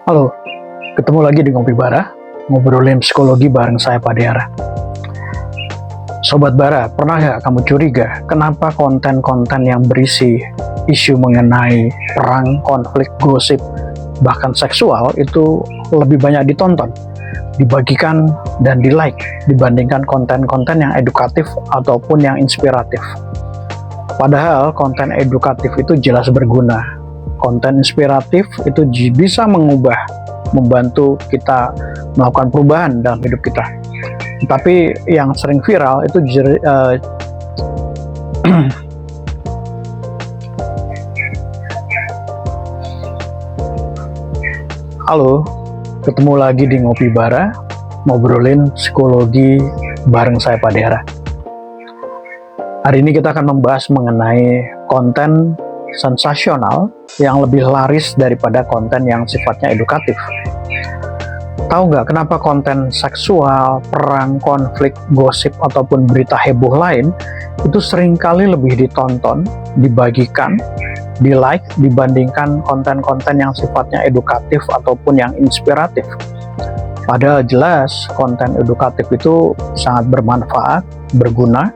Halo, ketemu lagi di Ngopi Bara, ngobrolin psikologi bareng saya Padera. Sobat Bara, pernah nggak kamu curiga kenapa konten-konten yang berisi isu mengenai perang, konflik, gosip, bahkan seksual itu lebih banyak ditonton, dibagikan, dan di-like dibandingkan konten-konten yang edukatif ataupun yang inspiratif? Padahal konten edukatif itu jelas berguna. Konten inspiratif itu bisa membantu kita melakukan perubahan dalam hidup kita. Tapi yang sering viral itu Halo, ketemu lagi di Ngopi Bara, ngobrolin psikologi bareng saya Padera. Hari ini kita akan membahas mengenai konten sensasional yang lebih laris daripada konten yang sifatnya edukatif. Tahu nggak kenapa konten seksual, perang, konflik, gosip, ataupun berita heboh lain itu seringkali lebih ditonton, dibagikan, di-like dibandingkan konten-konten yang sifatnya edukatif ataupun yang inspiratif? Padahal jelas konten edukatif itu sangat bermanfaat, berguna,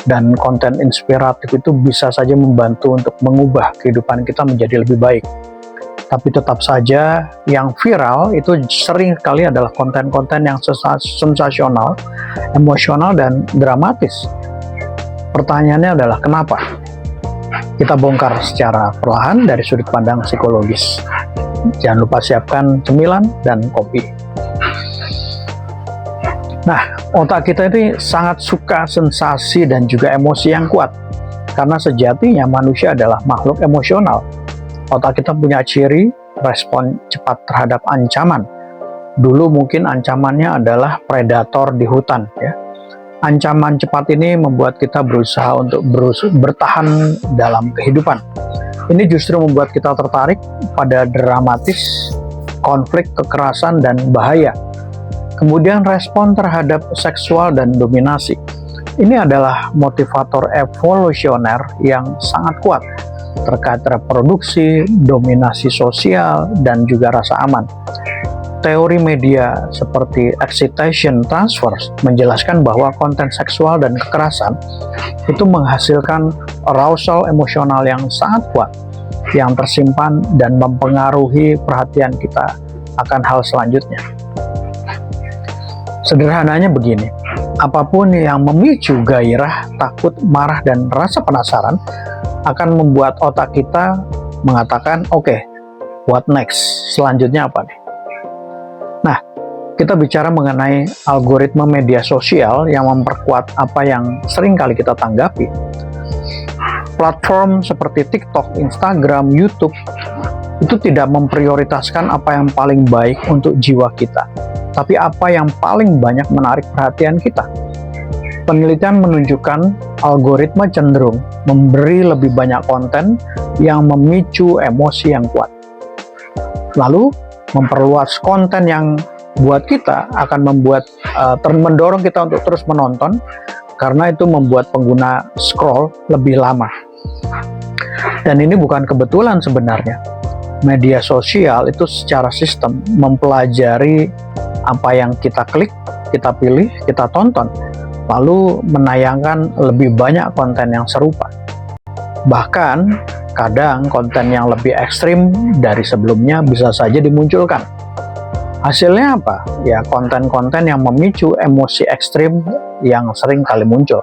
dan konten inspiratif itu bisa saja membantu untuk mengubah kehidupan kita menjadi lebih baik. Tapi tetap saja yang viral itu sering sekali adalah konten-konten yang sensasional, emosional, dan dramatis. Pertanyaannya adalah kenapa? Kita bongkar secara perlahan dari sudut pandang psikologis. Jangan lupa siapkan cemilan dan kopi. Nah, otak kita ini sangat suka sensasi dan juga emosi yang kuat. Karena sejatinya manusia adalah makhluk emosional. Otak kita punya ciri respon cepat terhadap ancaman. Dulu mungkin ancamannya adalah predator di hutan, ya. Ancaman cepat ini membuat kita berusaha untuk bertahan dalam kehidupan. Ini justru membuat kita tertarik pada dramatis, konflik, kekerasan, dan bahaya. Kemudian respon terhadap seksual dan dominasi. Ini adalah motivator evolusioner yang sangat kuat terkait reproduksi, dominasi sosial, dan juga rasa aman. Teori media seperti excitation transfer menjelaskan bahwa konten seksual dan kekerasan itu menghasilkan arousal emosional yang sangat kuat, yang tersimpan dan mempengaruhi perhatian kita akan hal selanjutnya. Sederhananya begini, apapun yang memicu gairah, takut, marah, dan rasa penasaran akan membuat otak kita mengatakan, oke, what next? Selanjutnya apa nih? Nah, kita bicara mengenai algoritma media sosial yang memperkuat apa yang sering kali kita tanggapi. Platform seperti TikTok, Instagram, YouTube itu tidak memprioritaskan apa yang paling baik untuk jiwa kita, tapi apa yang paling banyak menarik perhatian kita. Penelitian menunjukkan algoritma cenderung memberi lebih banyak konten yang memicu emosi yang kuat. Lalu, memperluas konten yang buat kita akan mendorong kita untuk terus menonton, karena itu membuat pengguna scroll lebih lama. Dan ini bukan kebetulan sebenarnya. Media sosial itu secara sistem mempelajari apa yang kita klik, kita pilih, kita tonton, lalu menayangkan lebih banyak konten yang serupa. Bahkan, kadang konten yang lebih ekstrim dari sebelumnya bisa saja dimunculkan. Hasilnya apa? Ya, konten-konten yang memicu emosi ekstrim yang sering kali muncul.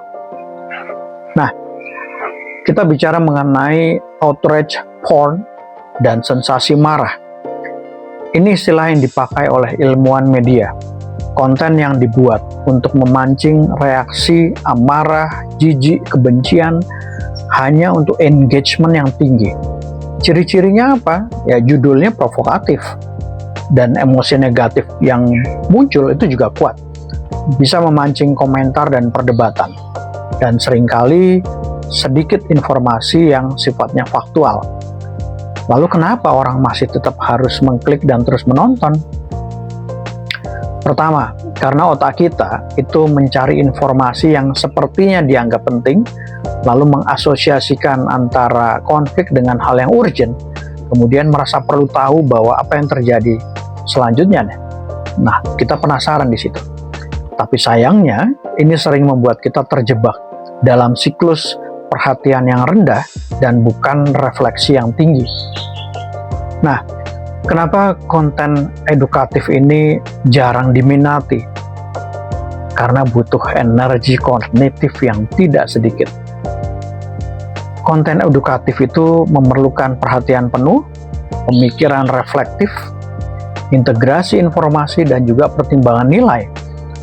Nah, kita bicara mengenai outrage porn dan sensasi marah. Ini istilah yang dipakai oleh ilmuwan media. Konten yang dibuat untuk memancing reaksi amarah, jijik, kebencian hanya untuk engagement yang tinggi. Ciri-cirinya apa? Ya, judulnya provokatif. Dan emosi negatif yang muncul itu juga kuat. Bisa memancing komentar dan perdebatan. Dan seringkali sedikit informasi yang sifatnya faktual. Lalu kenapa orang masih tetap harus mengklik dan terus menonton? Pertama, karena otak kita itu mencari informasi yang sepertinya dianggap penting, lalu mengasosiasikan antara konflik dengan hal yang urgent, kemudian merasa perlu tahu bahwa apa yang terjadi selanjutnya nih. Nah, kita penasaran di situ. Tapi sayangnya, ini sering membuat kita terjebak dalam siklus perhatian yang rendah dan bukan refleksi yang tinggi. Nah, kenapa konten edukatif ini jarang diminati? Karena butuh energi kognitif yang tidak sedikit. Konten edukatif itu memerlukan perhatian penuh, pemikiran reflektif, integrasi informasi, dan juga pertimbangan nilai.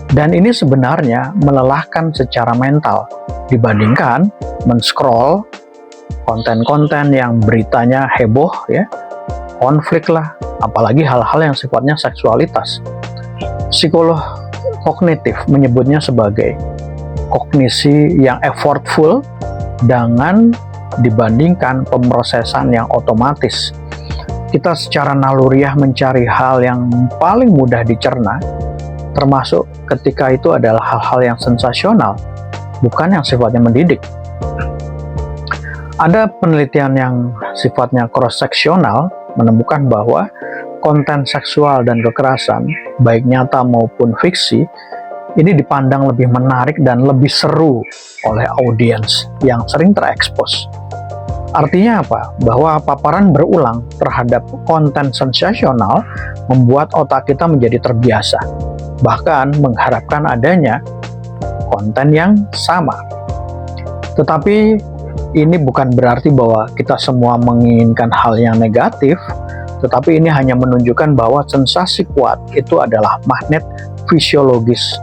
Dan ini sebenarnya melelahkan secara mental dibandingkan men-scroll konten-konten yang beritanya heboh, ya, konflik lah, apalagi hal-hal yang sifatnya seksualitas. Psikolog kognitif menyebutnya sebagai kognisi yang effortful dengan dibandingkan pemrosesan yang otomatis. Kita secara naluriah mencari hal yang paling mudah dicerna, termasuk ketika itu adalah hal-hal yang sensasional, bukan yang sifatnya mendidik. Ada penelitian yang sifatnya cross-seksional menemukan bahwa konten seksual dan kekerasan, baik nyata maupun fiksi, ini dipandang lebih menarik dan lebih seru oleh audiens yang sering terekspos. Artinya apa? Bahwa paparan berulang terhadap konten sensasional membuat otak kita menjadi terbiasa, bahkan mengharapkan adanya konten yang sama. Tetapi ini bukan berarti bahwa kita semua menginginkan hal yang negatif, tetapi ini hanya menunjukkan bahwa sensasi kuat itu adalah magnet fisiologis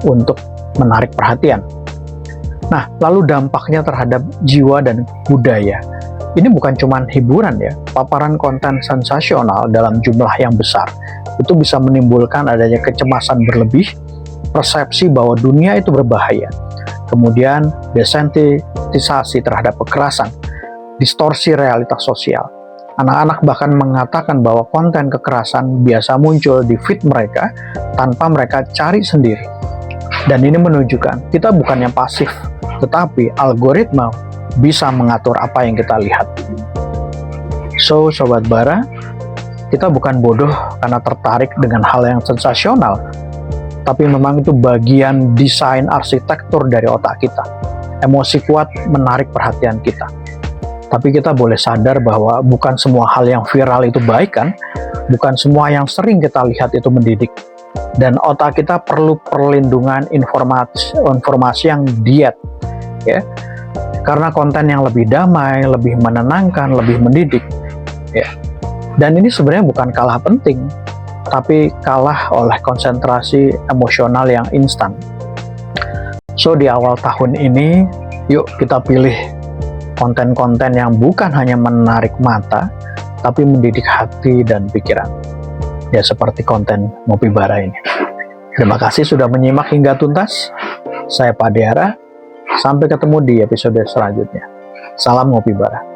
untuk menarik perhatian. Nah, lalu dampaknya terhadap jiwa dan budaya. Ini bukan cuma hiburan ya, paparan konten sensasional dalam jumlah yang besar itu bisa menimbulkan adanya kecemasan berlebih, persepsi bahwa dunia itu berbahaya, kemudian desensitisasi terhadap kekerasan, distorsi realitas sosial. Anak-anak bahkan mengatakan bahwa konten kekerasan biasa muncul di feed mereka tanpa mereka cari sendiri. Dan ini menunjukkan kita bukannya pasif, tetapi algoritma bisa mengatur apa yang kita lihat. So, Sobat Bara, kita bukan bodoh karena tertarik dengan hal yang sensasional, tapi memang itu bagian desain arsitektur dari otak kita. Emosi kuat menarik perhatian kita. Tapi kita boleh sadar bahwa bukan semua hal yang viral itu baik kan? Bukan semua yang sering kita lihat itu mendidik. Dan otak kita perlu perlindungan informasi yang diet, ya. Karena konten yang lebih damai, lebih menenangkan, lebih mendidik, ya. Dan ini sebenarnya bukan kalah penting, tapi kalah oleh konsentrasi emosional yang instan. So, di awal tahun ini, yuk kita pilih konten-konten yang bukan hanya menarik mata, tapi mendidik hati dan pikiran. Ya, seperti konten Ngopi Bara ini. Terima kasih sudah menyimak hingga tuntas. Saya Pak Deara. Sampai ketemu di episode selanjutnya. Salam Ngopi Bara.